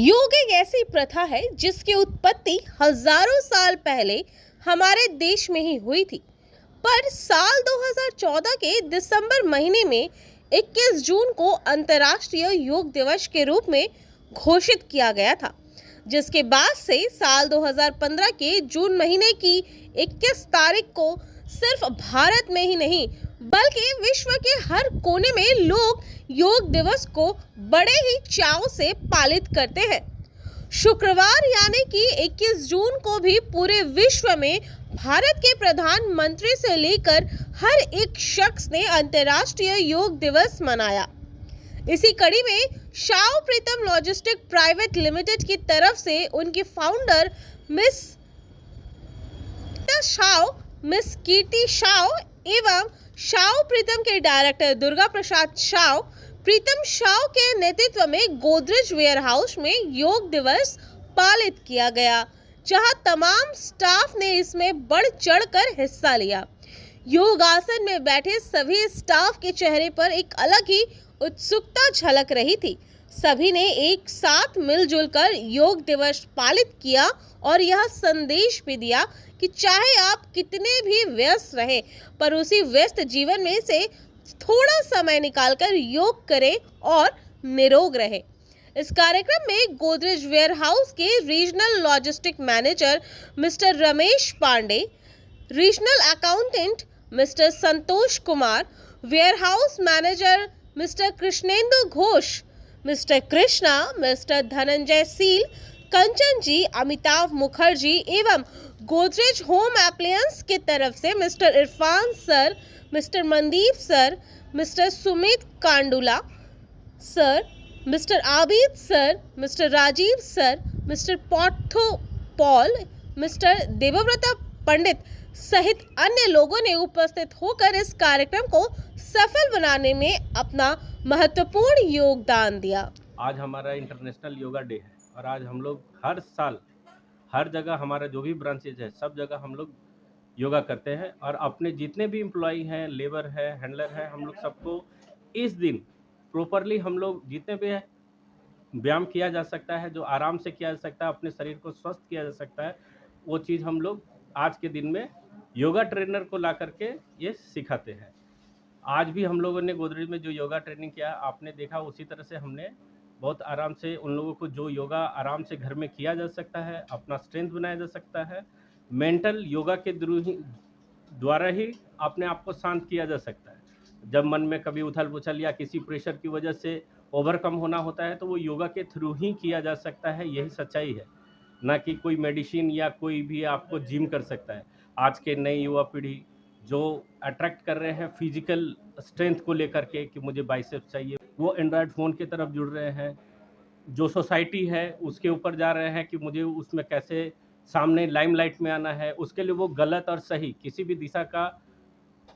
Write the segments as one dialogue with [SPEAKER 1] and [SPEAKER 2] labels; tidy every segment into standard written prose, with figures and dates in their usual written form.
[SPEAKER 1] योग एक ऐसी प्रथा है जिसकी उत्पत्ति हजारों साल पहले हमारे देश में ही हुई थी। पर साल 2014 के दिसंबर महीने में 21 जून को अंतर्राष्ट्रीय योग दिवस के रूप में घोषित किया गया था, जिसके बाद से साल 2015 के जून महीने की 21 तारीख को सिर्फ भारत में ही नहीं बल्कि विश्व के हर कोने में लोग योग दिवस को बड़े ही चाव से पालित करते हैं। शुक्रवार यानी कि 21 जून को भी पूरे विश्व में भारत के प्रधानमंत्री से लेकर हर एक शख्स ने अंतर्राष्ट्रीय योग दिवस मनाया। इसी कड़ी में शाओ प्रीतम लॉजिस्टिक प्राइवेट लिमिटेड की तरफ से उनकी फाउंडर मिस कीर्ति शाओ एवं शाओ प्रीतम के डायरेक्टर दुर्गा प्रसाद शाओ प्रीतम शाओ के नेतृत्व में गोदरेज वेयरहाउस में योग दिवस पालित किया गया, जहां तमाम स्टाफ ने इसमें बढ़ चढ़कर हिस्सा लिया। योगासन में बैठे सभी स्टाफ के चेहरे पर एक अलग ही उत्सुकता झलक रही थी। सभी ने एक साथ मिलजुल कर योग दिवस पालित किया और यह संदेश भी दिया कि चाहे आप कितने भी व्यस्त रहे पर उसी व्यस्त जीवन में से थोड़ा समय निकालकर योग करें और निरोग रहे। इस कार्यक्रम में गोदरेज वेयरहाउस के regional logistic manager mister Ramesh Pandey, regional accountant mister Santosh Kumar, warehouse manager mister Krishnendu Ghosh, mister Krishna, mister Dhananjay Seal, Kanchan ji, Amitabh Mukherjee एवं गोदरेज होम एप्लायंस के तरफ से mister Irfan sir, mister Mandeep sir, mister Sumit Kandula sir, mister Abid sir, mister Rajeev sir, mister Partho Paul, mister Debabrata Pandit सहित अन्य लोगों ने उपस्थित होकर इस कार्यक्रम को सफल बनाने में अपना महत्वपूर्ण योगदान दिया।
[SPEAKER 2] आज हमारा इंटरनेशनल योगा डे है और आज हम लोग हर साल हर जगह हमारा जो भी ब्रांचेज है सब जगह हम लोग योगा करते हैं और अपने जितने भी एम्प्लॉई हैं, लेबर है, हैंडलर है, हम लोग सबको इस दिन प्रॉपरली हम लोग जितने भी है व्यायाम किया जा सकता है, जो आराम से किया जा सकता है, अपने शरीर को स्वस्थ किया जा सकता है, वो चीज़ हम लोग आज के दिन में योगा ट्रेनर को ला करके ये सिखाते हैं। आज भी हम लोगों ने गोदरेज में जो योगा ट्रेनिंग किया आपने देखा, उसी तरह से हमने बहुत आराम से उन लोगों को जो योगा आराम से घर में किया जा सकता है, अपना स्ट्रेंथ बनाया जा सकता है, मेंटल योगा के द्वारा ही अपने आप को शांत किया जा सकता है। जब मन में कभी उथल पुथल या किसी प्रेशर की वजह से ओवरकम होना होता है तो वो योगा के थ्रू ही किया जा सकता है, यही सच्चाई है, ना कि कोई मेडिसिन या कोई भी आपको जिम कर सकता है। आज के नई युवा पीढ़ी जो अट्रैक्ट कर रहे हैं फिजिकल स्ट्रेंथ को लेकर के कि मुझे बाइसेप्स चाहिए, वो एंड्रॉयड फ़ोन की तरफ जुड़ रहे हैं। जो सोसाइटी है उसके ऊपर जा रहे हैं कि मुझे उसमें कैसे सामने लाइमलाइट में आना है, उसके लिए वो गलत और सही किसी भी दिशा का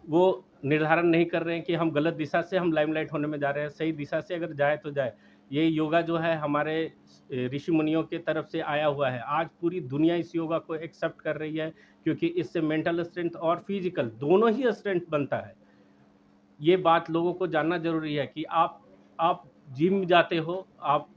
[SPEAKER 2] वो निर्धारण नहीं कर रहे हैं कि हम गलत दिशा से हम लाइमलाइट होने में जा रहे हैं, सही दिशा से अगर जाए तो जाए। ये योगा जो है हमारे ऋषि मुनियों की तरफ से आया हुआ है। आज पूरी दुनिया इस योगा को एक्सेप्ट कर रही है क्योंकि इससे मेंटल स्ट्रेंथ और फिजिकल दोनों ही स्ट्रेंथ बनता है। ये बात लोगों को जानना ज़रूरी है कि आप जिम जाते हो, आप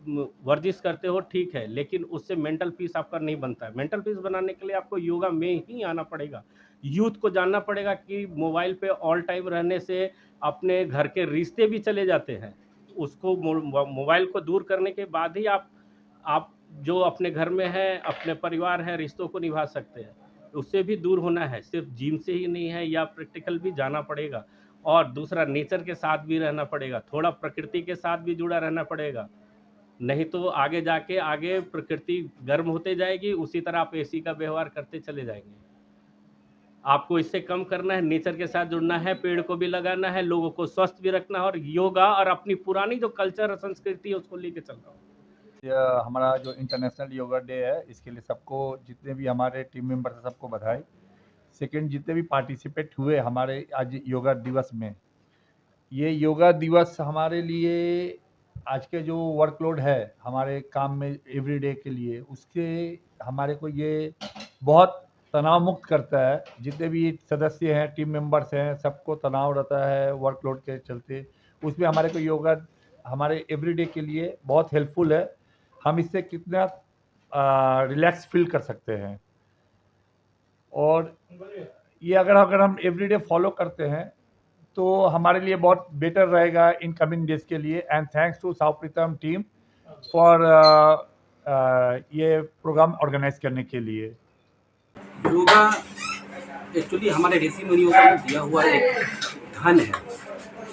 [SPEAKER 2] वर्जिश करते हो, ठीक है, लेकिन उससे मेंटल पीस आपका नहीं बनता है। मेंटल पीस बनाने के लिए आपको योगा में ही आना पड़ेगा। यूथ को जानना पड़ेगा कि मोबाइल पे ऑल टाइम रहने से अपने घर के रिश्ते भी चले जाते हैं। उसको मोबाइल को दूर करने के बाद ही आप जो अपने घर में हैं, अपने परिवार है, रिश्तों को निभा सकते हैं। उससे भी दूर होना है, सिर्फ जिम से ही नहीं है, या प्रैक्टिकल भी जाना पड़ेगा और दूसरा नेचर के साथ भी रहना पड़ेगा, थोड़ा प्रकृति के साथ भी जुड़ा रहना पड़ेगा। नहीं तो आगे प्रकृति गर्म होते जाएगी, उसी तरह आप एसी का व्यवहार करते चले जाएंगे। आपको इससे कम करना है, नेचर के साथ जुड़ना है, पेड़ को भी लगाना है, लोगों को स्वस्थ भी रखना है और योगा और अपनी पुरानी जो कल्चर और संस्कृति है उसको लेके चलना हो।
[SPEAKER 3] हमारा जो इंटरनेशनल योगा डे है इसके लिए सबको, जितने भी हमारे टीम मेंबर्स हैं सबको बधाई। सेकंड, जितने भी पार्टिसिपेट हुए हमारे आज योगा दिवस में, ये योगा दिवस हमारे लिए आज के जो वर्कलोड है हमारे काम में एवरीडे के लिए, उसके हमारे को ये बहुत तनाव मुक्त करता है। जितने भी सदस्य हैं, टीम मेंबर्स हैं, सबको तनाव रहता है वर्कलोड के चलते, उसमें हमारे को योगा हमारे एवरीडे के लिए बहुत हेल्पफुल है। हम इससे कितना रिलैक्स फील कर सकते हैं। और ये अगर हम एवरीडे फॉलो करते हैं तो हमारे लिए बहुत बेटर रहेगा इन कमिंग डेज के लिए। एंड थैंक्स टू साउ प्रीतम टीम फॉर ये प्रोग्राम ऑर्गेनाइज करने के लिए।
[SPEAKER 4] योगा एक्चुअली हमारे ऋषि मुनियों का दिया हुआ एक धन है,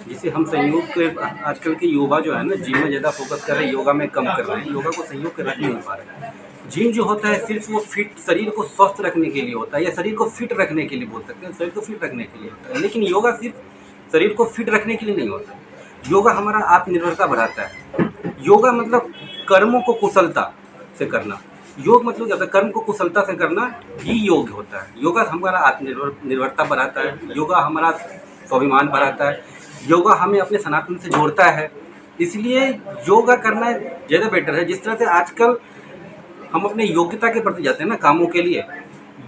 [SPEAKER 4] जिसे हम संयोग के आजकल के युवा जो है ना जिम में ज़्यादा फोकस कर रहे हैं, योगा में कम कर रहे हैं, योगा को संयोग के रख नहीं पा रहे हैं। जिम जो होता है सिर्फ वो फिट शरीर को स्वस्थ रखने के लिए होता है, या शरीर को फिट रखने के लिए बोल सकते हैं, शरीर को फिट रखने के लिए होता है। लेकिन योगा सिर्फ शरीर को फिट रखने के लिए नहीं होता। योगा हमारा आत्मनिर्भरता बढ़ाता है। योगा मतलब कर्मों को कुशलता से करना। योग मतलब क्या होता है? कर्म को कुशलता से करना ही योग होता है। योगा हमारा आत्मनिर्भरता बढ़ाता है, योगा हमारा स्वाभिमान बढ़ाता है, योगा हमें अपने सनातन से जोड़ता है। इसलिए योगा करना ज़्यादा बेटर है। जिस तरह से आजकल हम अपने योग्यता के प्रति जाते हैं ना कामों के लिए,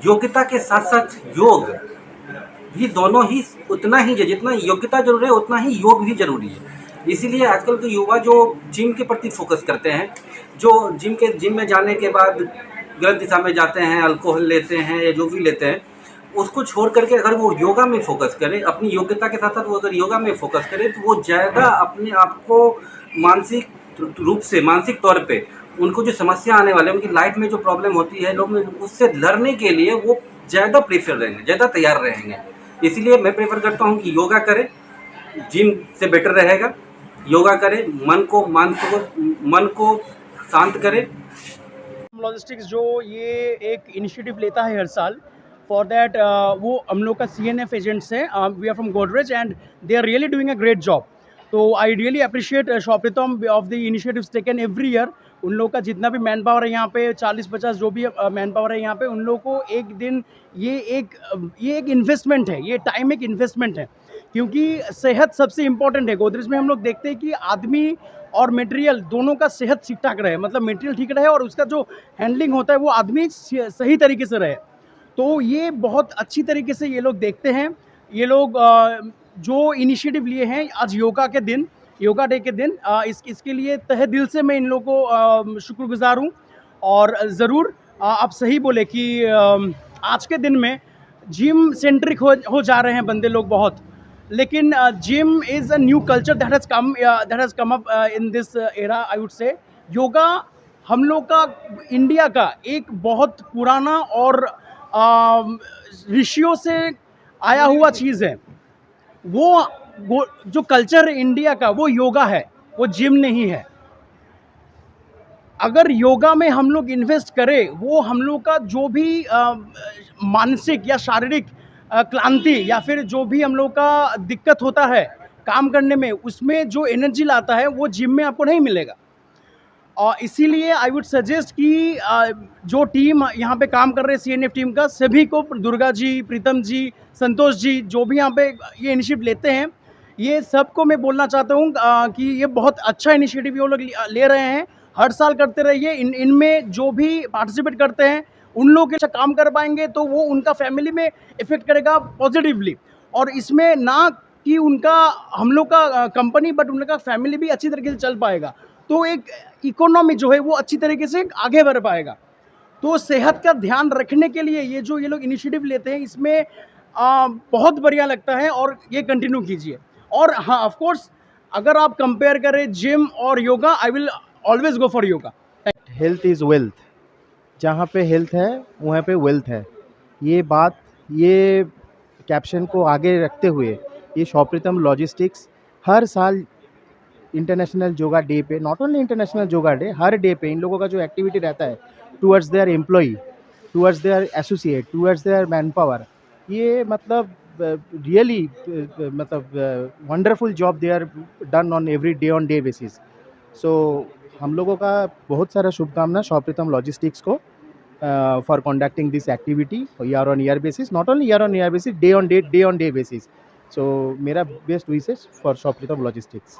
[SPEAKER 4] योग्यता के साथ साथ योग भी दोनों ही उतना ही है, जितना योग्यता जरूरी है उतना ही योग भी जरूरी है। इसीलिए आजकल के युवा जो जिम के प्रति फोकस करते हैं, जो जिम में जाने के बाद गलत दिशा में जाते हैं, अल्कोहल लेते हैं या जो भी लेते हैं, उसको छोड़ करके अगर वो योगा में फोकस करे, अपनी योग्यता के साथ साथ वो अगर योगा में फोकस करे तो वो ज़्यादा अपने आप को मानसिक तौर पे उनको जो समस्या आने वाले हैं, उनकी लाइफ में जो प्रॉब्लम होती है, लोग उससे लड़ने के लिए वो ज़्यादा प्रेफर रहेंगे, ज़्यादा तैयार रहेंगे। इसलिए मैं प्रेफर करता हूँ कि योगा करें, जिम से बेटर रहेगा। योगा करें, मन को शांत करें।
[SPEAKER 5] लॉजिस्टिक्स जो ये एक इनिशिएटिव लेता है हर साल, फॉर दैट वो हम लोग का CNF एजेंट्स हैं, we are from Godrej and they are really doing a great job. तो I really appreciate Shopritam of the initiatives taken every year. उन लोग का जितना भी मैन पावर है यहाँ पे 40-50 जो भी मैन पावर है यहाँ पे, उन लोग को एक दिन ये एक इन्वेस्टमेंट है, ये टाइम एक इन्वेस्टमेंट है, क्योंकि सेहत सबसे इम्पोर्टेंट है। गोदरेज में हम लोग देखते हैं कि आदमी और मटेरियल दोनों का सेहत ठीक ठाक रहे, मतलब मटेरियल ठीक रहे और उसका जो हैंडलिंग होता है वो आदमी सही तरीके से रहे। तो ये बहुत अच्छी तरीके से ये लोग देखते हैं। ये लोग जो इनिशिएटिव लिए हैं आज योगा डे के दिन, इसके लिए तहे दिल से मैं इन लोगों को शुक्रगुजार हूँ। और ज़रूर आप सही बोले कि आज के दिन में जिम सेंट्रिक हो जा रहे हैं बंदे लोग बहुत, लेकिन gym is a new culture that has come up in this era. I would say yoga हम लोग का इंडिया का एक बहुत पुराना और ऋषियों से आया हुआ चीज़ है। वो जो कल्चर है इंडिया का, वो योगा है, वो जिम नहीं है। अगर योगा में हम लोग इन्वेस्ट करें, वो हम लोग का जो भी मानसिक या शारीरिक क्लांति या फिर जो भी हम लोग का दिक्कत होता है काम करने में, उसमें जो एनर्जी लाता है वो जिम में आपको नहीं मिलेगा। और इसीलिए आई वुड सजेस्ट कि जो टीम यहाँ पे काम कर रहे हैं CNF टीम का, सभी को, दुर्गा जी, प्रीतम जी, संतोष जी, जो भी यहाँ पे ये इनिशिएटिव लेते हैं, ये सबको मैं बोलना चाहता हूँ कि ये बहुत अच्छा इनिशिएटिव ये लोग ले रहे हैं। हर साल करते रहिए। इनमें जो भी पार्टिसिपेट करते हैं उन लोग के काम कर पाएंगे तो वो उनका फैमिली में इफ़ेक्ट करेगा पॉजिटिवली। और इसमें ना कि उनका हम लोग का कंपनी बट उनका फैमिली भी अच्छी तरीके से चल पाएगा, तो एक इकोनॉमी जो है वो अच्छी तरीके से आगे बढ़ पाएगा। तो सेहत का ध्यान रखने के लिए ये लोग इनिशिएटिव लेते हैं, इसमें बहुत बढ़िया लगता है और ये कंटिन्यू कीजिए। और हाँ, ऑफ कोर्स अगर आप कंपेयर करें जिम और yoga, I will always go for yoga.
[SPEAKER 6] Health is wealth, जहाँ पे हेल्थ है वहाँ पे वेल्थ है। ये बात, ये कैप्शन को आगे रखते हुए ये शॉप्रीतम लॉजिस्टिक्स हर साल इंटरनेशनल योगा डे पे, not only international yoga day, हर डे पे इन लोगों का जो एक्टिविटी रहता है towards their employee, towards their associate, towards their manpower, ये मतलब रियली मतलब wonderful job they are done on every day on day basis. So हम लोगों का बहुत सारा शुभकामना शॉप्रीतम लॉजिस्टिक्स को for conducting this activity year on year basis, not only year on year basis, day on day basis. So मेरा best wishes for Shopritam logistics.